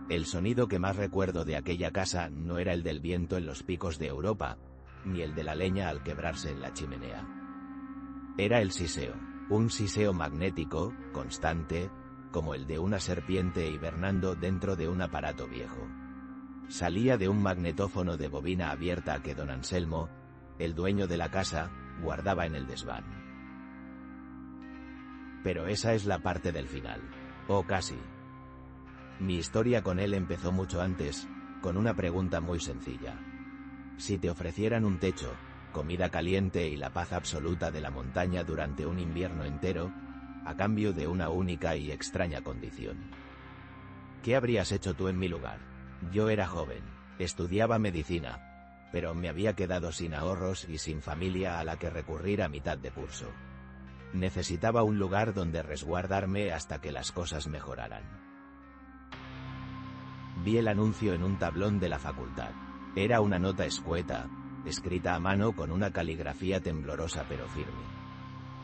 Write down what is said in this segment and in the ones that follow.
El sonido que más recuerdo de aquella casa no era el del viento en los picos de Europa, ni el de la leña al quebrarse en la chimenea. Era el siseo, un siseo magnético, constante, como el de una serpiente hibernando dentro de un aparato viejo. Salía de un magnetófono de bobina abierta que don Anselmo, el dueño de la casa, guardaba en el desván. Pero esa es la parte del final. O casi. Mi historia con él empezó mucho antes, con una pregunta muy sencilla. Si te ofrecieran un techo, comida caliente y la paz absoluta de la montaña durante un invierno entero, a cambio de una única y extraña condición, ¿qué habrías hecho tú en mi lugar? Yo era joven, estudiaba medicina, pero me había quedado sin ahorros y sin familia a la que recurrir a mitad de curso. Necesitaba un lugar donde resguardarme hasta que las cosas mejoraran. Vi el anuncio en un tablón de la facultad. Era una nota escueta, escrita a mano con una caligrafía temblorosa pero firme.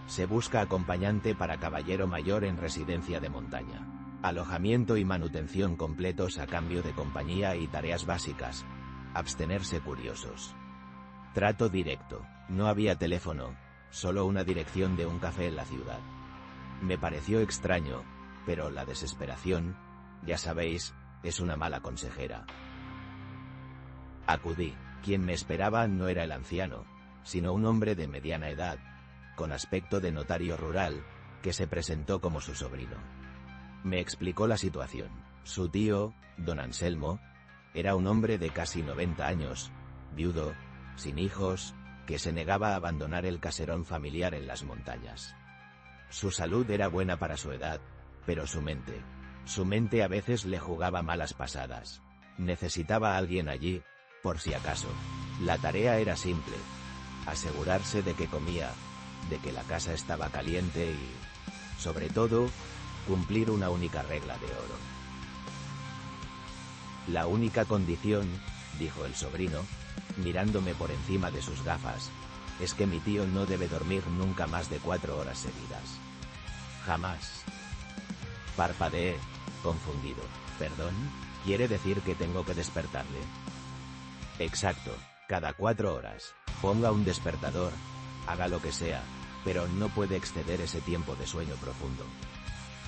Se busca acompañante para caballero mayor en residencia de montaña. Alojamiento y manutención completos a cambio de compañía y tareas básicas. Abstenerse curiosos. Trato directo. No había teléfono, solo una dirección de un café en la ciudad. Me pareció extraño, pero la desesperación, ya sabéis, es una mala consejera. Acudí. Quien me esperaba no era el anciano, sino un hombre de mediana edad, con aspecto de notario rural, que se presentó como su sobrino. Me explicó la situación. Su tío, don Anselmo, era un hombre de casi 90 años, viudo, sin hijos, que se negaba a abandonar el caserón familiar en las montañas. Su salud era buena para su edad, pero su mente a veces le jugaba malas pasadas. Necesitaba a alguien allí, por si acaso. La tarea era simple: asegurarse de que comía, de que la casa estaba caliente y, sobre todo, cumplir una única regla de oro. La única condición, dijo el sobrino, mirándome por encima de sus gafas, es que mi tío no debe dormir nunca más de 4 horas seguidas. Jamás. Parpadeé, confundido. ¿Perdón? ¿Quiere decir que tengo que despertarle? Exacto, cada 4 horas. Ponga un despertador, haga lo que sea, pero no puede exceder ese tiempo de sueño profundo.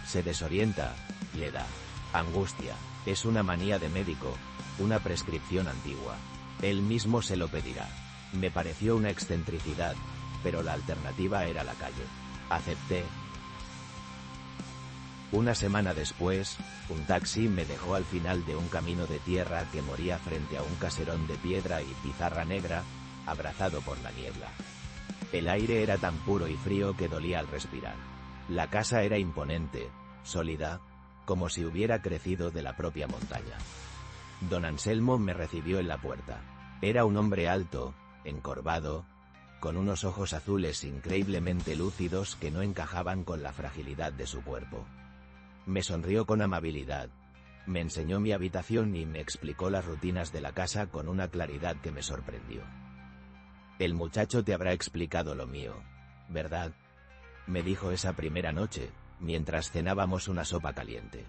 Se desorienta, le da angustia, es una manía de médico, una prescripción antigua. Él mismo se lo pedirá. Me pareció una excentricidad, pero la alternativa era la calle. Acepté. Una semana después, un taxi me dejó al final de un camino de tierra que moría frente a un caserón de piedra y pizarra negra, abrazado por la niebla. El aire era tan puro y frío que dolía al respirar. La casa era imponente, sólida, como si hubiera crecido de la propia montaña. Don Anselmo me recibió en la puerta. Era un hombre alto, encorvado, con unos ojos azules increíblemente lúcidos que no encajaban con la fragilidad de su cuerpo. Me sonrió con amabilidad, me enseñó mi habitación y me explicó las rutinas de la casa con una claridad que me sorprendió. El muchacho te habrá explicado lo mío, ¿verdad?, me dijo esa primera noche, mientras cenábamos una sopa caliente.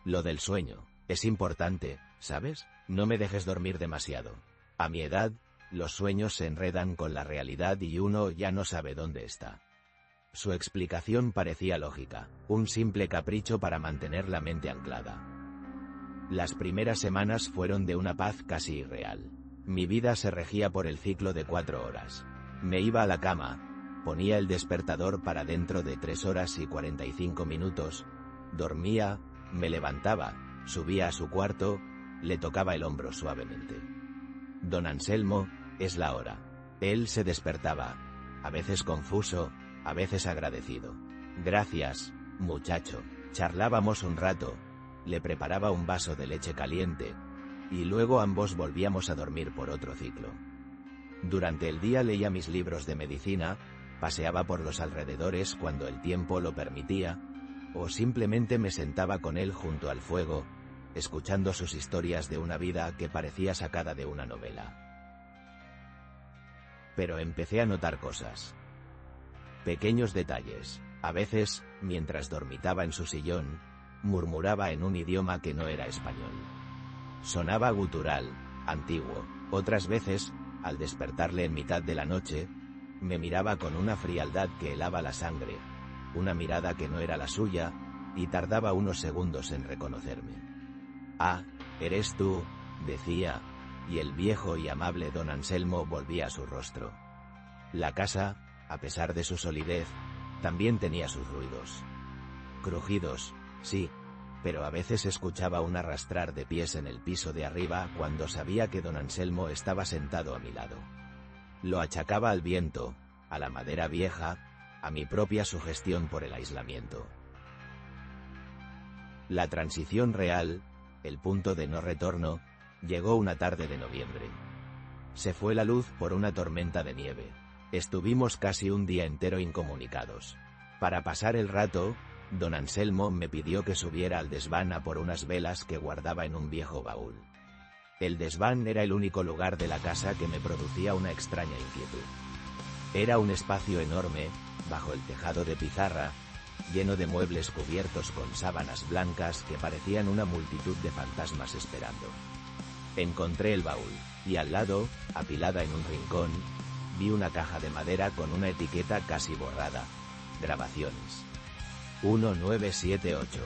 Lo del sueño, es importante, ¿sabes? No me dejes dormir demasiado. A mi edad, los sueños se enredan con la realidad y uno ya no sabe dónde está. Su explicación parecía lógica, un simple capricho para mantener la mente anclada. Las primeras semanas fueron de una paz casi irreal. Mi vida se regía por el ciclo de 4 horas. Me iba a la cama, ponía el despertador para dentro de 3 horas y 45 minutos, dormía, me levantaba, subía a su cuarto, le tocaba el hombro suavemente. Don Anselmo, es la hora. Él se despertaba, a veces confuso, a veces agradecido. Gracias, muchacho. Charlábamos un rato, le preparaba un vaso de leche caliente, y luego ambos volvíamos a dormir por otro ciclo. Durante el día leía mis libros de medicina, paseaba por los alrededores cuando el tiempo lo permitía, o simplemente me sentaba con él junto al fuego, escuchando sus historias de una vida que parecía sacada de una novela. Pero empecé a notar cosas. Pequeños detalles. A veces, mientras dormitaba en su sillón, murmuraba en un idioma que no era español. Sonaba gutural, antiguo. Otras veces, al despertarle en mitad de la noche, me miraba con una frialdad que helaba la sangre, una mirada que no era la suya, y tardaba unos segundos en reconocerme. «Ah, eres tú», decía, y el viejo y amable don Anselmo volvía a su rostro. La casa, a pesar de su solidez, también tenía sus ruidos. Crujidos, sí, pero a veces escuchaba un arrastrar de pies en el piso de arriba cuando sabía que don Anselmo estaba sentado a mi lado. Lo achacaba al viento, a la madera vieja, a mi propia sugestión por el aislamiento. La transición real, el punto de no retorno, llegó una tarde de noviembre. Se fue la luz por una tormenta de nieve. Estuvimos casi un día entero incomunicados. Para pasar el rato, don Anselmo me pidió que subiera al desván a por unas velas que guardaba en un viejo baúl. El desván era el único lugar de la casa que me producía una extraña inquietud. Era un espacio enorme, bajo el tejado de pizarra, lleno de muebles cubiertos con sábanas blancas que parecían una multitud de fantasmas esperando. Encontré el baúl, y al lado, apilada en un rincón, vi una caja de madera con una etiqueta casi borrada. Grabaciones. 1978.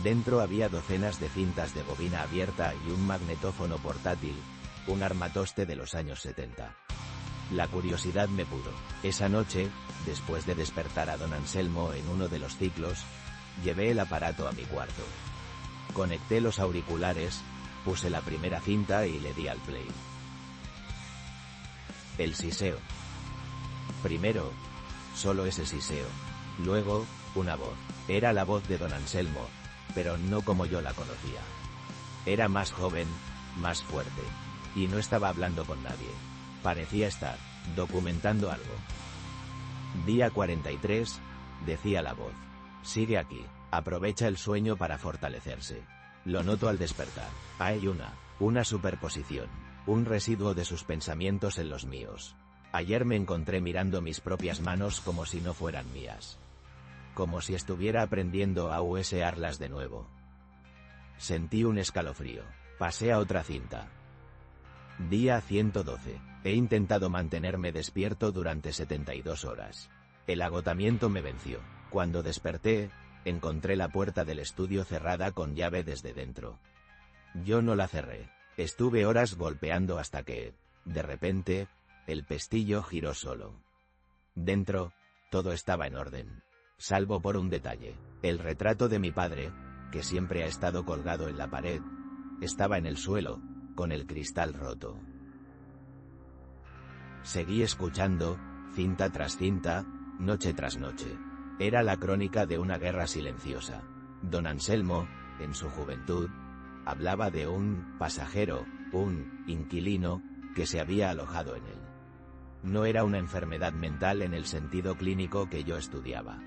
Dentro había docenas de cintas de bobina abierta y un magnetófono portátil, un armatoste de los años 70. La curiosidad me pudo. Esa noche, después de despertar a don Anselmo en uno de los ciclos, llevé el aparato a mi cuarto. Conecté los auriculares, puse la primera cinta y le di al play. El siseo. Primero, solo ese siseo. Luego, una voz. Era la voz de don Anselmo, pero no como yo la conocía. Era más joven, más fuerte, y no estaba hablando con nadie. Parecía estar documentando algo. Día 43, decía la voz. Sigue aquí, aprovecha el sueño para fortalecerse. Lo noto al despertar. Hay una superposición, un residuo de sus pensamientos en los míos. Ayer me encontré mirando mis propias manos como si no fueran mías. Como si estuviera aprendiendo a huesearlas de nuevo. Sentí un escalofrío. Pasé a otra cinta. Día 112. He intentado mantenerme despierto durante 72 horas. El agotamiento me venció. Cuando desperté, encontré la puerta del estudio cerrada con llave desde dentro. Yo no la cerré. Estuve horas golpeando hasta que, de repente, el pestillo giró solo. Dentro, todo estaba en orden. Salvo por un detalle. El retrato de mi padre, que siempre ha estado colgado en la pared, estaba en el suelo, con el cristal roto. Seguí escuchando, cinta tras cinta, noche tras noche. Era la crónica de una guerra silenciosa. Don Anselmo, en su juventud, hablaba de un pasajero, un inquilino, que se había alojado en él. No era una enfermedad mental en el sentido clínico que yo estudiaba.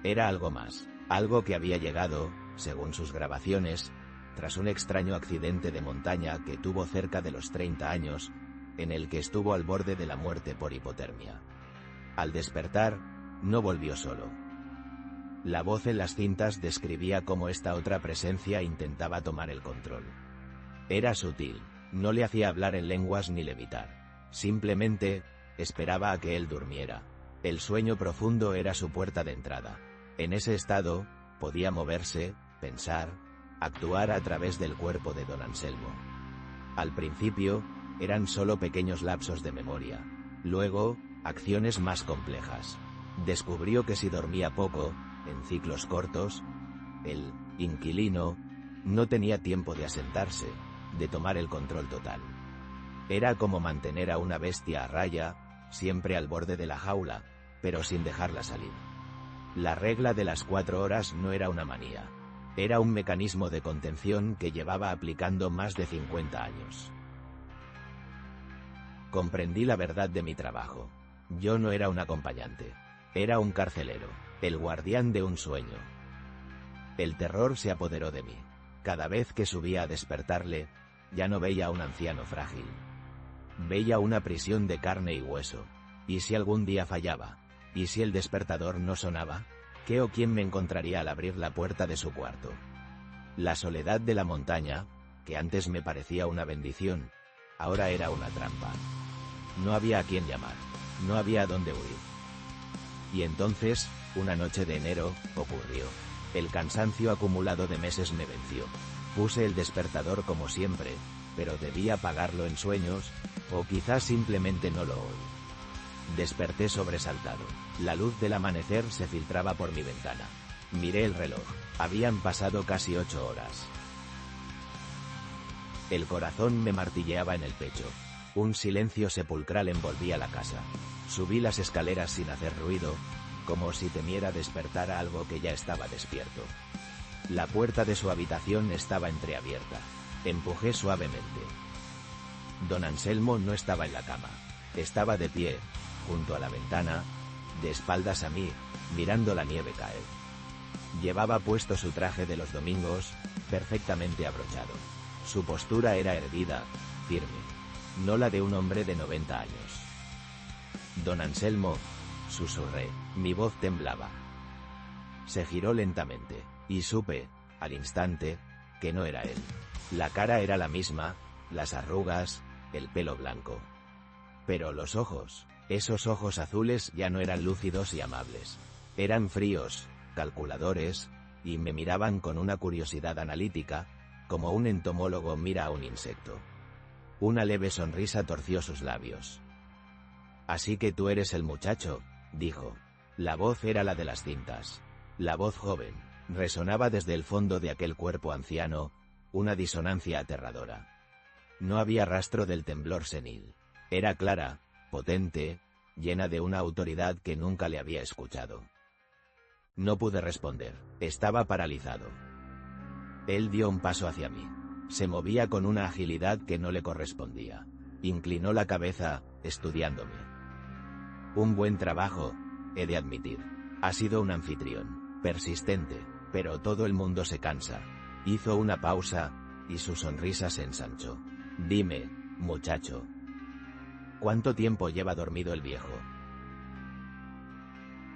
Era algo más, algo que había llegado, según sus grabaciones, tras un extraño accidente de montaña que tuvo cerca de los 30 años, en el que estuvo al borde de la muerte por hipotermia. Al despertar, no volvió solo. La voz en las cintas describía cómo esta otra presencia intentaba tomar el control. Era sutil, no le hacía hablar en lenguas ni levitar. Simplemente, esperaba a que él durmiera. El sueño profundo era su puerta de entrada. En ese estado, podía moverse, pensar, actuar a través del cuerpo de don Anselmo. Al principio, eran solo pequeños lapsos de memoria. Luego, acciones más complejas. Descubrió que si dormía poco, en ciclos cortos, el inquilino no tenía tiempo de asentarse, de tomar el control total. Era como mantener a una bestia a raya, siempre al borde de la jaula, pero sin dejarla salir. La regla de las 4 horas no era una manía. Era un mecanismo de contención que llevaba aplicando más de 50 años. Comprendí la verdad de mi trabajo. Yo no era un acompañante. Era un carcelero, el guardián de un sueño. El terror se apoderó de mí. Cada vez que subía a despertarle, ya no veía a un anciano frágil. Veía una prisión de carne y hueso. ¿Y si algún día fallaba? ¿Y si el despertador no sonaba? ¿Qué o quién me encontraría al abrir la puerta de su cuarto? La soledad de la montaña, que antes me parecía una bendición, ahora era una trampa. No había a quién llamar, no había a dónde huir. Y entonces, una noche de enero, ocurrió. El cansancio acumulado de meses me venció. Puse el despertador como siempre, pero debía apagarlo en sueños, o quizás simplemente no lo oí. Desperté sobresaltado. La luz del amanecer se filtraba por mi ventana. Miré el reloj. Habían pasado casi 8 horas. El corazón me martilleaba en el pecho. Un silencio sepulcral envolvía la casa. Subí las escaleras sin hacer ruido, como si temiera despertar a algo que ya estaba despierto. La puerta de su habitación estaba entreabierta. Empujé suavemente. Don Anselmo no estaba en la cama. Estaba de pie, junto a la ventana, de espaldas a mí, mirando la nieve caer. Llevaba puesto su traje de los domingos, perfectamente abrochado. Su postura era erguida, firme, no la de un hombre de 90 años. Don Anselmo, susurré, mi voz temblaba. Se giró lentamente, y supe, al instante, que no era él. La cara era la misma, las arrugas, el pelo blanco. Pero los ojos, esos ojos azules ya no eran lúcidos y amables. Eran fríos, calculadores, y me miraban con una curiosidad analítica, como un entomólogo mira a un insecto. Una leve sonrisa torció sus labios. Así que tú eres el muchacho, dijo. La voz era la de las cintas. La voz joven, resonaba desde el fondo de aquel cuerpo anciano, una disonancia aterradora. No había rastro del temblor senil. Era clara, potente, llena de una autoridad que nunca le había escuchado. No pude responder, estaba paralizado. Él dio un paso hacia mí. Se movía con una agilidad que no le correspondía. Inclinó la cabeza, estudiándome. Un buen trabajo, he de admitir. Ha sido un anfitrión, persistente, pero todo el mundo se cansa. Hizo una pausa, y su sonrisa se ensanchó. Dime, muchacho. ¿Cuánto tiempo lleva dormido el viejo?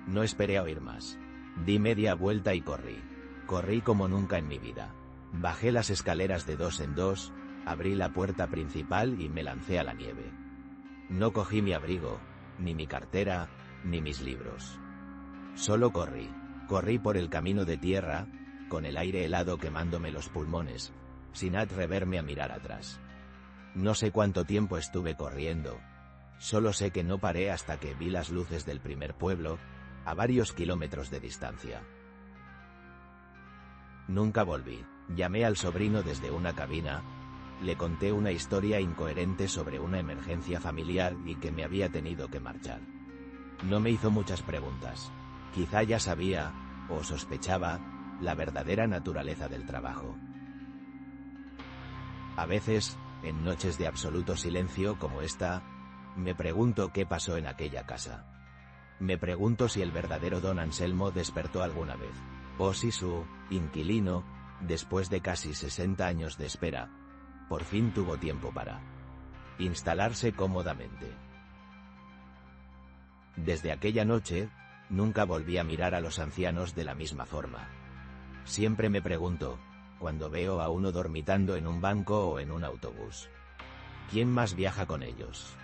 No esperé a oír más. Di media vuelta y corrí. Corrí como nunca en mi vida. Bajé las escaleras de 2 en 2, abrí la puerta principal y me lancé a la nieve. No cogí mi abrigo, ni mi cartera, ni mis libros. Solo corrí. Corrí por el camino de tierra, con el aire helado quemándome los pulmones, sin atreverme a mirar atrás. No sé cuánto tiempo estuve corriendo. Solo sé que no paré hasta que vi las luces del primer pueblo, a varios kilómetros de distancia. Nunca volví. Llamé al sobrino desde una cabina, le conté una historia incoherente sobre una emergencia familiar y que me había tenido que marchar. No me hizo muchas preguntas. Quizá ya sabía, o sospechaba, la verdadera naturaleza del trabajo. A veces, en noches de absoluto silencio como esta, me pregunto qué pasó en aquella casa. Me pregunto si el verdadero don Anselmo despertó alguna vez, o si su inquilino, después de casi 60 años de espera, por fin tuvo tiempo para instalarse cómodamente. Desde aquella noche, nunca volví a mirar a los ancianos de la misma forma. Siempre me pregunto, cuando veo a uno dormitando en un banco o en un autobús, ¿quién más viaja con ellos?